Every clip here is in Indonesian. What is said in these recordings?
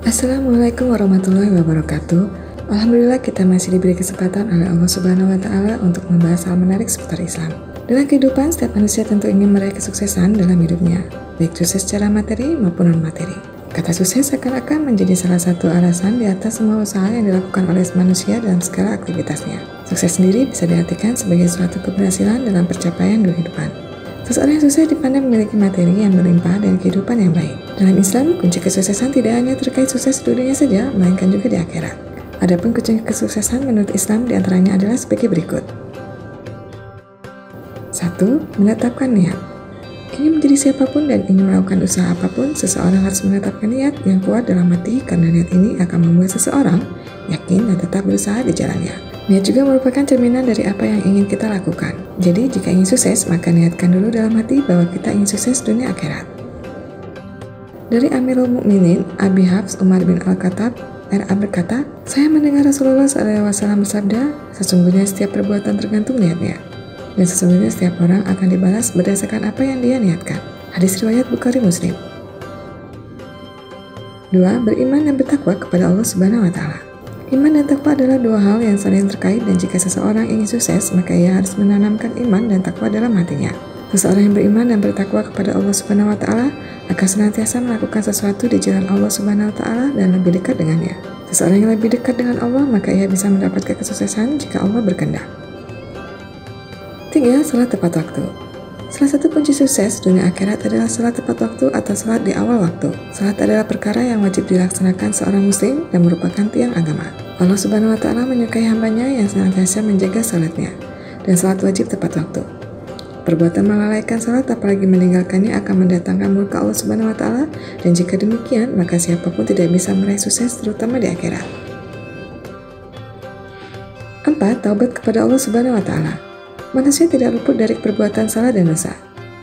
Assalamualaikum warahmatullahi wabarakatuh. Alhamdulillah kita masih diberi kesempatan oleh Allah Subhanahu wa Ta'ala untuk membahas hal menarik seputar Islam. Dalam kehidupan, setiap manusia tentu ingin meraih kesuksesan dalam hidupnya, baik sukses secara materi maupun non-materi. Kata sukses seakan-akan menjadi salah satu alasan di atas semua usaha yang dilakukan oleh manusia dalam segala aktivitasnya. Sukses sendiri bisa diartikan sebagai suatu keberhasilan dalam pencapaian kehidupan. Seseorang yang sukses dipandang memiliki materi yang berlimpah dan kehidupan yang baik. Dalam Islam, kunci kesuksesan tidak hanya terkait sukses di dunia saja, melainkan juga di akhirat. Adapun kunci kesuksesan menurut Islam diantaranya adalah sebagai berikut. 1. Menetapkan niat. Ingin menjadi siapapun dan ingin melakukan usaha apapun, seseorang harus menetapkan niat yang kuat dalam hati karena niat ini akan membuat seseorang yakin dan tetap berusaha di jalannya. Niat juga merupakan cerminan dari apa yang ingin kita lakukan. Jadi, jika ingin sukses, maka niatkan dulu dalam hati bahwa kita ingin sukses dunia akhirat. Dari Amirul Mukminin Abi Hafs Umar bin Al-Khattab RA berkata, saya mendengar Rasulullah SAW bersabda, sesungguhnya setiap perbuatan tergantung niatnya, dan sesungguhnya setiap orang akan dibalas berdasarkan apa yang dia niatkan. Hadis riwayat Bukhari Muslim. 2. Beriman dan bertakwa kepada Allah Subhanahu wa Ta'ala. Iman dan takwa adalah dua hal yang saling terkait, dan jika seseorang ingin sukses, maka ia harus menanamkan iman dan takwa dalam hatinya. Seseorang yang beriman dan bertakwa kepada Allah Subhanahu wa Ta'ala akan senantiasa melakukan sesuatu di jalan Allah Subhanahu wa Ta'ala dan lebih dekat dengannya. Seseorang yang lebih dekat dengan Allah, maka ia bisa mendapatkan kesuksesan jika Allah berkehendak. 3. Salat tepat waktu. Salah satu kunci sukses dunia akhirat adalah salat tepat waktu atau salat di awal waktu. Salat adalah perkara yang wajib dilaksanakan seorang muslim dan merupakan tiang agama. Allah Subhanahu wa Ta'ala menyukai hambanya yang senantiasa menjaga salatnya, dan salat wajib tepat waktu. Perbuatan melalaikan salat apalagi meninggalkannya akan mendatangkan murka Allah Subhanahu wa Ta'ala, dan jika demikian maka siapapun tidak bisa meraih sukses terutama di akhirat. 4. Taubat kepada Allah Subhanahu wa Ta'ala. Manusia tidak luput dari perbuatan salah dan dosa.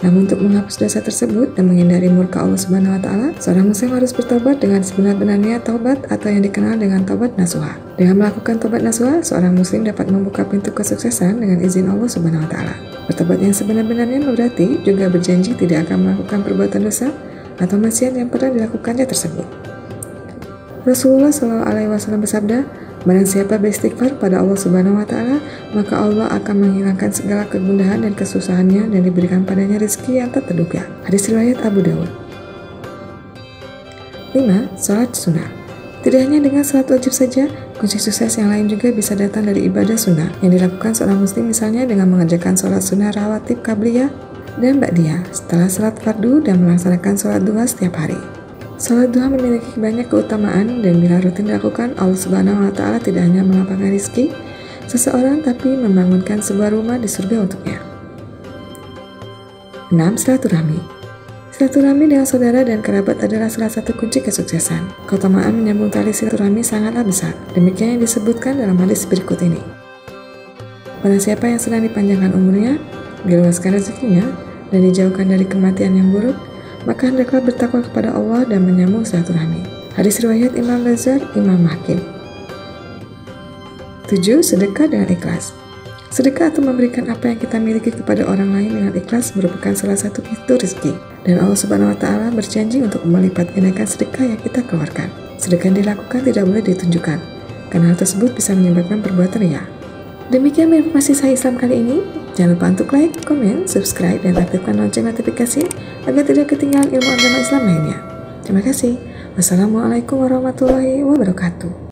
Namun untuk menghapus dosa tersebut dan menghindari murka Allah Subhanahu wa Ta'ala, seorang muslim harus bertobat dengan sebenar-benarnya taubat atau yang dikenal dengan taubat nasuha. Dengan melakukan taubat nasuha, seorang muslim dapat membuka pintu kesuksesan dengan izin Allah Subhanahu wa Ta'ala. Bertobat yang sebenar-benarnya berarti juga berjanji tidak akan melakukan perbuatan dosa atau maksiat yang pernah dilakukannya tersebut. Rasulullah SAW bersabda, barang siapa beristighfar pada Allah Subhanahu wa Ta'ala, maka Allah akan menghilangkan segala kegundahan dan kesusahannya dan diberikan padanya rezeki yang tak terduga. Hadis riwayat Abu Dawud. 5. Salat sunnah. Tidak hanya dengan salat wajib saja, kunci sukses yang lain juga bisa datang dari ibadah sunnah yang dilakukan seorang muslim, misalnya dengan mengerjakan salat sunnah rawatib qabliyah dan ba'diyah setelah salat fardu dan melaksanakan salat duha setiap hari. Salat duha memiliki banyak keutamaan, dan bila rutin dilakukan, Allah Subhanahu wa Ta'ala tidak hanya melapangkan rezeki seseorang, tapi membangunkan sebuah rumah di surga untuknya. 6. Silaturahmi. Silaturahmi dengan saudara dan kerabat adalah salah satu kunci kesuksesan. Keutamaan menyambung tali silaturahmi sangatlah besar. Demikian yang disebutkan dalam hadis berikut ini. Barang siapa yang sedang dipanjangkan umurnya, diluaskan rezekinya, dan dijauhkan dari kematian yang buruk, maka hendaklah bertakwa kepada Allah dan menyambung silaturahmi. Hadis riwayat Imam Lazar, Imam Hakim. 7. Sedekah dengan ikhlas. Sedekah atau memberikan apa yang kita miliki kepada orang lain dengan ikhlas merupakan salah satu pintu rezeki, dan Allah Subhanahu wa Ta'ala berjanji untuk melipat gandakan sedekah yang kita keluarkan. Sedekah yang dilakukan tidak boleh ditunjukkan, karena hal tersebut bisa menyebabkan perbuatan riya. Demikian informasi saya Islam kali ini. Jangan lupa untuk like, komen, subscribe, dan aktifkan lonceng notifikasi agar tidak ketinggalan ilmu agama Islam lainnya. Terima kasih. Wassalamualaikum warahmatullahi wabarakatuh.